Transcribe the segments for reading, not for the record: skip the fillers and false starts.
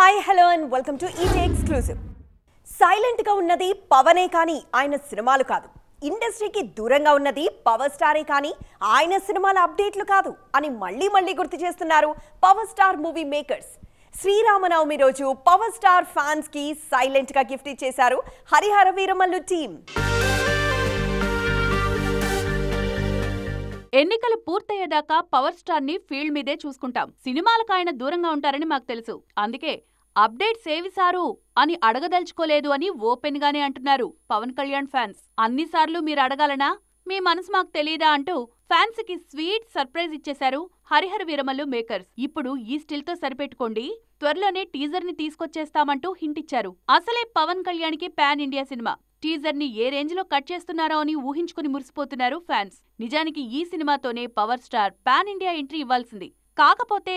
Hi hello and welcome to ET exclusive. Silent గా ఉన్నది పవనే కానీ ఆయన సినిమాలు కాదు. ఇండస్ట్రీకి దూరంగా ఉన్నది పవర్ స్టారే కానీ ఆయన సినిమాల అప్డేట్లు కాదు అని మళ్ళీ గుర్తు చేస్తున్నారు పవర్ స్టార్ మూవీ మేకర్స్. శ్రీరామనవమి రోజు పవర్ స్టార్ ఫ్యాన్స్ కి సైలెంట్ గా గిఫ్ట్ ఇచ్చేశారు హరిహర వీరమల్లు టీం. ఎన్నికలు పూర్తయ్యేదాకా పవర్ స్టార్ ని ఫీల్డ్ మీదే చూసుకుంటాం. సినిమాలకు ఆయన దూరంగా ఉంటారని మాకు తెలుసు. అందుకే అప్డేట్స్ ఏవిసారు అని అడగదలుచుకోలేదు అని ఓపెన్ గానే అంటున్నారు పవన్ కళ్యాణ్ ఫ్యాన్స్. అన్నిసార్లు మీరు అడగాలనా, మీ మనసు మాకు తెలీదా అంటూ ఫ్యాన్స్ కి స్వీట్ సర్ప్రైజ్ ఇచ్చేశారు హరిహర వీరమల్లు మేకర్స్. ఇప్పుడు ఈ స్టిల్ తో సరిపెట్టుకోండి, త్వరలోనే టీజర్ ని తీసుకొచ్చేస్తామంటూ హింట్ ఇచ్చారు. అసలే పవన్ కళ్యాణ్ కి పాన్ ఇండియా సినిమా. టీజర్ ని ఏ రేంజ్ లో కట్ చేస్తున్నారో అని ఊహించుకుని మురిసిపోతున్నారు ఫ్యాన్స్. నిజానికి ఈ సినిమాతోనే power star pan India entry ఇవ్వాల్సింది. కాకపోతే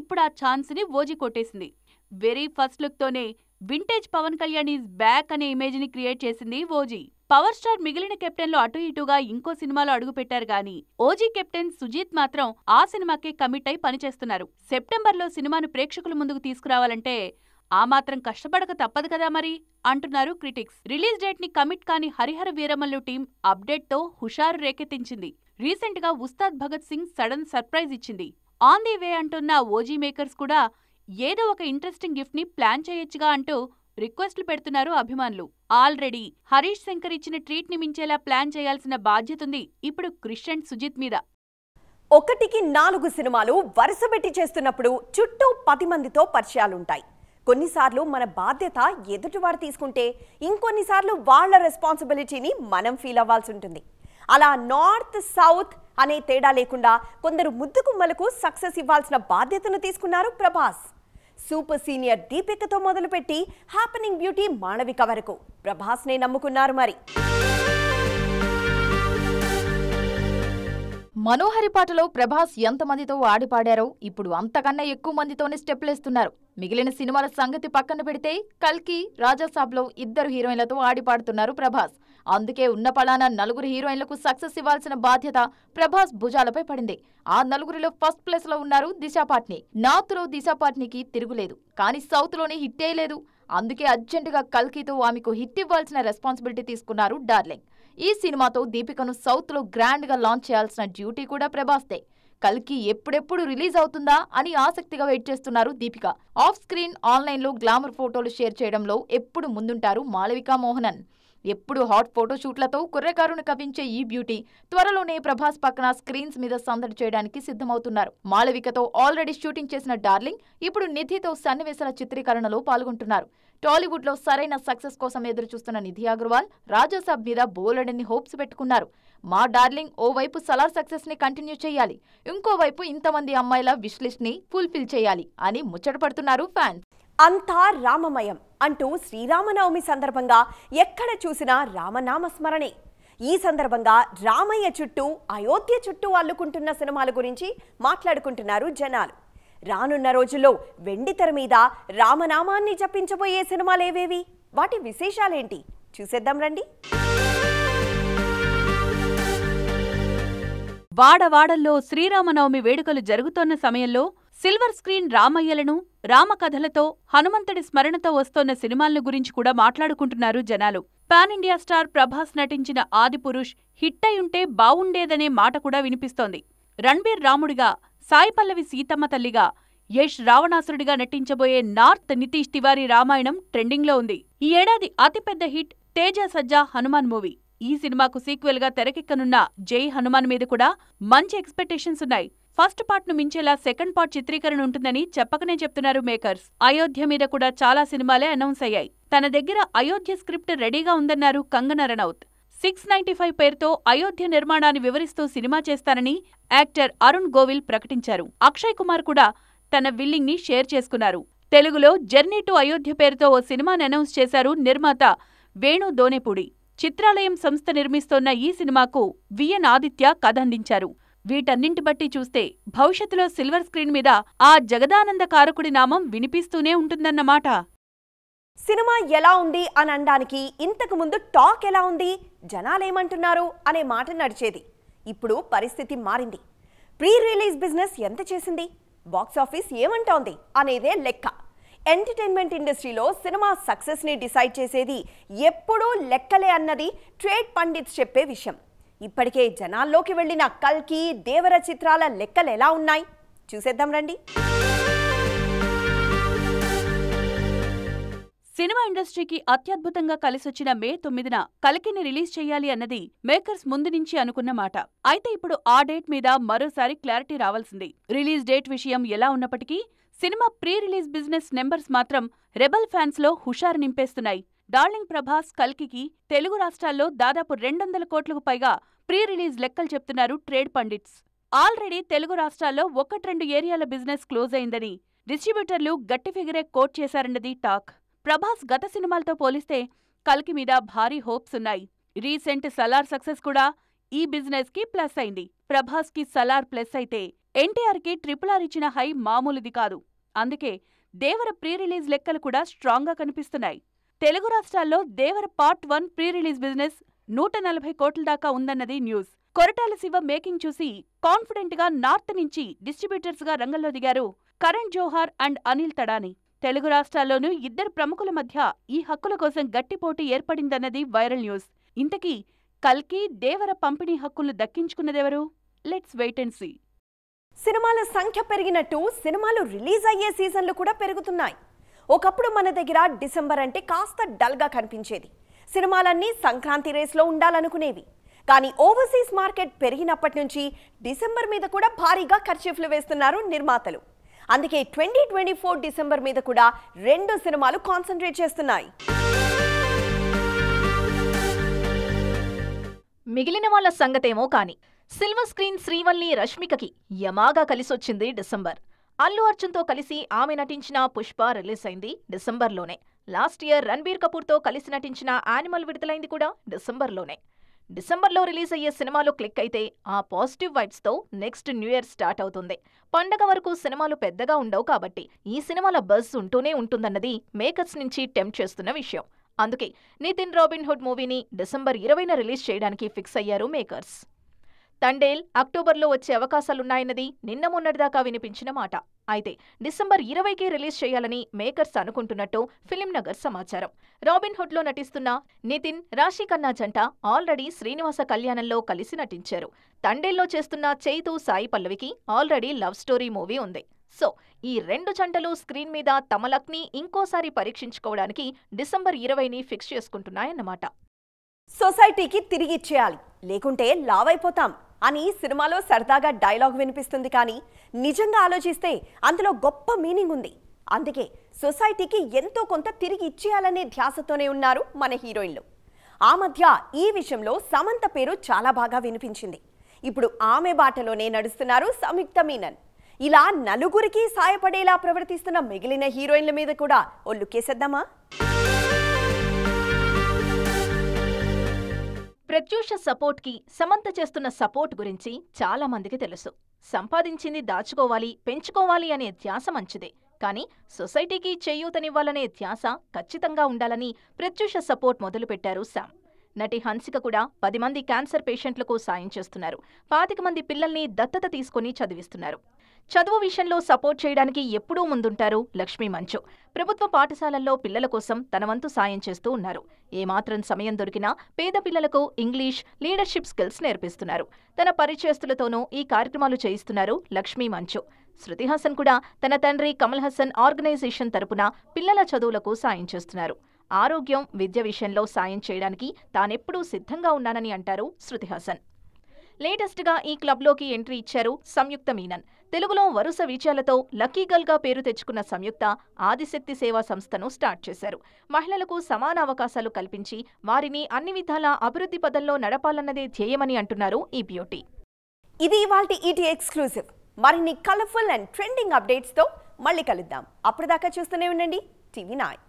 ఇప్పుడు ఆ ఛాన్స్ ని ఓజీ కొట్టేసింది. వెరీ ఫస్ట్ లుక్ తోనే vintage Pawan Kalyan is back అనే ఇమేజ్ ని క్రియేట్ చేసింది ఓజీ. పవర్ స్టార్ మిగిలిన కెప్టెన్లు అటు ఇటుగా ఇంకో సినిమాలో అడుగుపెట్టారు గాని ఓజీ కెప్టెన్ సుజీత్ మాత్రం ఆ సినిమాకే కమిట్ అయి పనిచేస్తున్నారు. సెప్టెంబర్లో సినిమాను ప్రేక్షకుల ముందుకు తీసుకురావాలంటే ఆ మాత్రం కష్టపడక తప్పదు కదా మరి అంటున్నారు క్రిటిక్స్. రిలీజ్ డేట్ ని కమిట్ కాని హరిహర వీరమల్లు టీం అప్డేట్ తో హుషారు రేకెత్తించింది. రీసెంట్ గా ఉస్తాద్ భగత్ సింగ్ సడన్ సర్ప్రైజ్ ఇచ్చింది. ఆన్ ది వే అంటున్న ఓజీ మేకర్స్ కూడా ఏదో ఒక ఇంట్రెస్టింగ్ గిఫ్ట్ ని ప్లాన్ చేయొచ్చుగా అంటూ రిక్వెస్ట్లు పెడుతున్నారు అభిమానులు. ఆల్రెడీ హరీష్ శంకర్ ఇచ్చిన ట్రీట్ ని మించేలా ప్లాన్ చేయాల్సిన బాధ్యతుంది ఇప్పుడు క్రిష్ అండ్ సుజిత్ మీద. 1కి 4 సినిమాలు వరుసపెట్టి చేస్తున్నప్పుడు చుట్టూ 10 మందితో పరిచయాలుంటాయి. కొన్నిసార్లు మన బాధ్యత ఎదుటివాడు తీసుకుంటే ఇంకొన్నిసార్లు వాళ్ల రెస్పాన్సిబిలిటీని మనం ఫీల్ అవ్వాల్సి ఉంటుంది. అలా నార్త్ సౌత్ అనే తేడా లేకుండా కొందరు ముద్దు కుమ్మలకు సక్సెస్ ఇవ్వాల్సిన బాధ్యతను తీసుకున్నారు ప్రభాస్. సూపర్ సీనియర్ దీపికతో మొదలుపెట్టి హ్యాపెనింగ్ బ్యూటీ మాళవిక వరకు ప్రభాస్నే నమ్ముకున్నారు. మరి మనోహరి పాటలో ప్రభాస్ ఎంతమందితో ఆడిపాడారో ఇప్పుడు అంతకన్నా ఎక్కువ మందితోనే స్టెప్లేస్తున్నారు. మిగిలిన సినిమాల సంగతి పక్కన పెడితే కల్కి, రాజాసాబ్లో 2 హీరోయిన్లతో ఆడిపాడుతున్నారు ప్రభాస్. అందుకే ఉన్న పళాన 4 హీరోయిన్లకు సక్సెస్ ఇవ్వాల్సిన బాధ్యత ప్రభాస్ భుజాలపై పడింది. ఆ 4లో ఫస్ట్ ప్లేస్ లో ఉన్నారు దిశా పాట్నీ. నార్త్ లో దిశా పాట్నీకి తిరుగులేదు, కానీ సౌత్ లోనే హిట్టే లేదు. అందుకే అర్జెంటుగా కల్కితో ఆమెకు హిట్ ఇవ్వాల్సిన రెస్పాన్సిబిలిటీ తీసుకున్నారు డార్లింగ్. ఈ సినిమాతో దీపికను సౌత్ లో గ్రాండ్ గా లాంచ్ చేయాల్సిన డ్యూటీ కూడా ప్రభాస్దే. కల్కి ఎప్పుడెప్పుడు రిలీజ్ అవుతుందా అని ఆసక్తిగా వెయిట్ చేస్తున్నారు దీపిక. ఆఫ్ స్క్రీన్, ఆన్లైన్ లో గ్లామర్ ఫోటోలు షేర్ చేయడంలో ఎప్పుడు ముందుంటారు మాళవికా మోహనన్. ఎప్పుడు హాట్ ఫోటోషూట్లతో కుర్రకారును కవించే ఈ బ్యూటీ త్వరలోనే ప్రభాస్ పక్కన స్క్రీన్స్ మీద సందడి చేయడానికి సిద్ధమవుతున్నారు. మాళవికతో ఆల్రెడీ షూటింగ్ చేసిన డార్లింగ్ ఇప్పుడు నిధితో సన్నివేశాల చిత్రీకరణలో పాల్గొంటున్నారు. టాలీవుడ్ లో సరైన సక్సెస్ కోసం ఎదురుచూస్తున్న నిధి అగర్వాల్ రాజాసాబ్ మీద బోలెడన్ని హోప్స్ పెట్టుకున్నారు. మా డార్లింగ్ ఓవైపు సలార్ సక్సెస్ ని కంటిన్యూ చేయాలి, ఇంకోవైపు ఇంతమంది అమ్మాయిల విష్ లిస్ట్ ని ఫుల్ఫిల్ చేయాలి అని ముచ్చటపడుతున్నారు ఫ్యాన్స్. అంతా రామమయం అంటూ శ్రీరామనవమి సందర్భంగా ఎక్కడ చూసినా రామనామ స్మరణే. ఈ సందర్భంగా రామయ్య చుట్టూ, అయోధ్య చుట్టూ అల్లుకుంటున్న సినిమాల గురించి మాట్లాడుకుంటున్నారు జనాలు. రానున్న రోజుల్లో వెండితెర మీద రామనామాన్ని జపించబోయే సినిమాలేవేవి, వాటి విశేషాలేంటి చూసేద్దాం రండి. వాడవాడల్లో శ్రీరామనవమి వేడుకలు జరుగుతోన్న సమయంలో సిల్వర్ స్క్రీన్ రామయ్యలను, రామకథలతో, హనుమంతుడి స్మరణతో వస్తోన్న సినిమాల గురించి కూడా మాట్లాడుకుంటున్నారు జనాలు. పాన్ ఇండియా స్టార్ ప్రభాస్ నటించిన ఆదిపురుష్ హిట్ అయ్యుంటే బావుండేదనే మాట కూడా వినిపిస్తోంది. రణ్బీర్ రాముడిగా, సాయి పల్లవి సీతమ్మ తల్లిగా, యష్ రావణాసురుడిగా నటించబోయే నార్త్ నితీష్ తివారీ రామాయణం ట్రెండింగ్లో ఉంది. ఈ ఏడాది అతిపెద్ద హిట్ తేజ సజ్జా హనుమాన్ మూవీ. ఈ సినిమాకు సీక్వెల్ గా తెరకెక్కనున్న జై హనుమాన్ మీద కూడా మంచి ఎక్స్పెక్టేషన్స్ ఉన్నాయి. ఫస్ట్ పార్ట్ ను మించేలా సెకండ్ పార్ట్ చిత్రీకరణ ఉంటుందని చెప్పకనే చెప్తున్నారు మేకర్స్. అయోధ్య మీద కూడా చాలా సినిమాలే అనౌన్స్ అయ్యాయి. తన దగ్గర అయోధ్య స్క్రిప్ట్ రెడీగా ఉందన్నారు కంగనా రనౌత్. 695 పేరుతో అయోధ్య నిర్మాణాన్ని వివరిస్తూ సినిమా చేస్తానని యాక్టర్ అరుణ్ గోవిల్ ప్రకటించారు. అక్షయ్ కుమార్ కూడా తన విల్లింగ్ ని షేర్ చేసుకున్నారు. తెలుగులో జర్నీ టు అయోధ్య పేరుతో ఓ సినిమాని అనౌన్స్ చేశారు నిర్మాత వేణు దోనెపూడి. చిత్రాలయం సంస్థ నిర్మిస్తోన్న ఈ సినిమాకు విఎన్ ఆదిత్య కథ అందించారు. వీటన్నింటి బట్టి చూస్తే భవిష్యత్తులో సిల్వర్ స్క్రీన్ మీద ఆ జగదానంద కారకుడి నామం వినిపిస్తూనే ఉంటుందన్నమాట. సినిమా ఎలా ఉంది అని అనడానికి ఇంతకు ముందు టాక్ ఎలా ఉంది, జనాలేమంటున్నారు అనే మాట నడిచేది. ఇప్పుడు పరిస్థితి మారింది. ప్రీ రిలీజ్ బిజినెస్ ఎంత చేసింది, బాక్సాఫీస్ ఏమంటోంది అనేదే లెక్క. ఎంటర్టైన్మెంట్ ఇండస్ట్రీలో సినిమా సక్సెస్ ని డిసైడ్ చేసేది ఎప్పుడూ లెక్కలే అన్నది ట్రేడ్ పండిట్స్ చెప్పే విషయం. ఇప్పటికే జనాల్లోకి వెళ్లిన కల్కి, దేవర చిత్రాల లెక్కలు ఎలా ఉన్నాయి చూసేద్దాం రండి. సినిమా ఇండస్ట్రీకి అత్యద్భుతంగా కలిసొచ్చిన మే 9న కల్కిని రిలీజ్ చేయాలి అన్నది మేకర్స్ ముందు నుంచి అనుకున్న మాట. అయితే ఇప్పుడు ఆ డేట్ మీద మరోసారి క్లారిటీ రావాల్సింది. రిలీజ్ డేట్ విషయం ఎలా ఉన్నప్పటికీ cinema pre release business numbers మాత్రం రెబల్ ఫ్యాన్స్ లో హుషారు నింపేస్తున్నాయి. డార్లింగ్ ప్రభాస్ కల్కికి తెలుగు రాష్ట్రాల్లో దాదాపు 200 కోట్లకు పైగా ప్రీ రిలీజ్ లెక్కలు చెప్తున్నారు ట్రేడ్ పండిట్స్. ఆల్రెడీ తెలుగు రాష్ట్రాల్లో 1-2 ఏరియాల బిజినెస్ క్లోజ్ అయిందని డిస్ట్రిబ్యూటర్లు గట్టి ఫిగరే కోట్ చేశారన్నది టాక్. ప్రభాస్ గత సినిమాలతో పోలిస్తే కల్కి మీద భారీ హోప్స్ ఉన్నాయి. రీసెంట్ సలార్ సక్సెస్ కూడా ఈ బిజినెస్ కి ప్లస్ అయింది. ప్రభాస్ కి సలార్ ప్లస్ అయితే ఎన్టీఆర్ కి RRR ఇచ్చిన హై మామూలుది కాదు. అందుకే దేవర ప్రీ రిలీజ్ లెక్కలు కూడా స్ట్రాంగ్ గా కనిపిస్తున్నాయి. తెలుగు రాష్ట్రాల్లో దేవర పార్ట్ 1 ప్రీ రిలీజ్ బిజినెస్ 140 కోట్ల దాకా ఉందన్నది న్యూస్. కొరటాల శివ మేకింగ్ చూసి కాన్ఫిడెంట్ గా నార్త్ నుంచి డిస్ట్రిబ్యూటర్స్ గా రంగంలో దిగారు కరణ్ జోహార్ అండ్ అనిల్ తడాని. తెలుగు రాష్ట్రాల్లోనూ ఇద్దరు ప్రముఖుల మధ్య ఈ హక్కుల కోసం గట్టి పోటీ ఏర్పడిందన్నది వైరల్ న్యూస్. ఇంతకీ కల్కి, దేవర పంపిణీ హక్కులు దక్కించుకున్నదెవరు? Let's wait and see. సినిమాల సంఖ్య పెరిగినట్టు సినిమాలు రిలీజ్ అయ్యే సీజన్లు కూడా పెరుగుతున్నాయి. ఒకప్పుడు మన దగ్గర డిసెంబర్ అంటే కాస్త డల్గా కనిపించేది. సినిమాలన్నీ సంక్రాంతి రేస్లో ఉండాలనుకునేవి. కానీ ఓవర్సీస్ మార్కెట్ పెరిగినప్పటి నుంచి డిసెంబర్ మీద కూడా భారీగా ఖర్చీఫ్లు వేస్తున్నారు నిర్మాతలు. అందుకే 2024 డిసెంబర్ మీద కూడా 2 సినిమాలు కాన్సంట్రేట్ చేస్తున్నాయి. మిగిలిన వాళ్ళ సంగతేమో కాని సిల్వర్ స్క్రీన్ శ్రీవల్లి రష్మికకి యమాగా కలిసొచ్చింది డిసెంబర్. అల్లు అర్జున్తో కలిసి ఆమె నటించిన పుష్ప రిలీజ్ అయింది డిసెంబర్లోనే. లాస్ట్ ఇయర్ రణబీర్ కపూర్తో కలిసి నటించిన యానిమల్ విడుదలైంది కూడా డిసెంబర్లోనే. డిసెంబర్లో రిలీజ్ అయ్యే సినిమాలు క్లిక్ అయితే ఆ పాజిటివ్ వైబ్స్తో నెక్స్ట్ న్యూ ఇయర్ స్టార్ట్ అవుతుంది. పండగ వరకు సినిమాలు పెద్దగా ఉండవు కాబట్టి ఈ సినిమాల బజ్ ఉంటూనే ఉంటుందన్నది మేకర్స్ నుంచి టెంప్ట్ చేస్తున్న విషయం. అందుకే నితిన్ రాబిన్హుడ్ మూవీని డిసెంబర్ 20న రిలీజ్ చేయడానికి ఫిక్స్ అయ్యారు మేకర్స్. తండేల్ అక్టోబర్లో వచ్చే అవకాశాలున్నాయన్నది నిన్న మొన్నటిదాకా వినిపించిన మాట. అయితే డిసెంబర్ 20కి రిలీజ్ చేయాలని మేకర్స్ అనుకుంటున్నట్టు ఫిలిం నగర్ సమాచారం. రాబిన్హుడ్లో నటిస్తున్న నితిన్, రాశి ఖన్నా జంట ఆల్రెడీ శ్రీనివాస కళ్యాణంలో కలిసి నటించారు. తండేల్లో చేస్తున్న చైతు, సాయి పల్లవికి ఆల్రెడీ లవ్ స్టోరీ మూవీ ఉంది. సో ఈ 2 జంటలు స్క్రీన్ మీద తమ లక్ని ఇంకోసారి పరీక్షించుకోవడానికి డిసెంబర్ 20ని ఫిక్స్ చేసుకుంటున్నాయన్నమాట. సొసైటీకి తిరిగిచ్చేయాలి, లేకుంటే లావైపోతాం అని సినిమాలో సరదాగా డైలాగ్ వినిపిస్తుంది. కానీ నిజంగా ఆలోచిస్తే అందులో గొప్ప మీనింగ్ ఉంది. అందుకే సొసైటీకి ఎంతో కొంత తిరిగి ఇచ్చేయాలనే ధ్యాసతోనే ఉన్నారు మన హీరోయిన్లు. ఆ మధ్య ఈ విషయంలో సమంత పేరు చాలా బాగా వినిపించింది. ఇప్పుడు ఆమె బాటలోనే నడుస్తున్నారు సంయుక్త మీనన్. ఇలా నలుగురికి సాయపడేలా ప్రవర్తిస్తున్న మిగిలిన హీరోయిన్ల మీద కూడా ఓ లుక్కేసేద్దామా? ప్రత్యూష సపోర్ట్కి సమంత చేస్తున్న సపోర్ట్ గురించి చాలా మందికి తెలుసు. సంపాదించింది దాచుకోవాలి, పెంచుకోవాలి అనే ధ్యాస మంచిదే. కానీ సొసైటీకి చేయూతనివ్వాలనే ధ్యాస ఖచ్చితంగా ఉండాలని ప్రత్యూష సపోర్ట్ మొదలుపెట్టారు శామ్. నటి హన్సిక కూడా 10 మంది క్యాన్సర్ పేషెంట్లకు సాయం చేస్తున్నారు. 25 మంది పిల్లల్ని దత్తత తీసుకుని చదివిస్తున్నారు. చదువు విషయంలో సపోర్ట్ చేయడానికి ఎప్పుడూ ముందుంటారు లక్ష్మీ మంచు. ప్రభుత్వ పాఠశాలల్లో పిల్లల కోసం తన వంతు సాయం చేస్తూ ఉన్నారు. ఏమాత్రం సమయం దొరికినా పేద పిల్లలకు ఇంగ్లీష్, లీడర్షిప్ స్కిల్స్ నేర్పిస్తున్నారు. తన పరిచయస్తులతోనూ ఈ కార్యక్రమాలు చేయిస్తున్నారు లక్ష్మీ మంచు. శృతి హాసన్ కూడా తన తండ్రి కమల్ హాసన్ ఆర్గనైజేషన్ తరపున పిల్లల చదువులకు సాయం చేస్తున్నారు. ఆరోగ్యం, విద్య విషయంలో సాయం చేయడానికి తానెప్పుడూ సిద్ధంగా ఉన్నానని అంటారు శృతి హాసన్. లేటెస్ట్గా ఈ క్లబ్లోకి ఎంట్రీ ఇచ్చారు సంయుక్త మీనన్. తెలుగులో వరుస విజయాలతో లక్కీ గర్ల్గా పేరు తెచ్చుకున్న సంయుక్త ఆదిశక్తి సేవా సంస్థను స్టార్ట్ చేశారు. మహిళలకు సమాన అవకాశాలు కల్పించి వారిని అన్ని విధాలా అభివృద్ధి పదంలో నడపాలన్నదే ధ్యేయమని అంటున్నారు ఈ బ్యూటీ. ఇది ఇవాల్టి ఈటీ ఎక్స్క్లూజివ్. మరిన్ని కలర్ఫుల్ అండ్ ట్రెండింగ్ అప్డేట్స్తో మళ్ళీ కలుద్దాం. అప్పటిదాకా చూస్తూనే ఉండండి టీవీ9.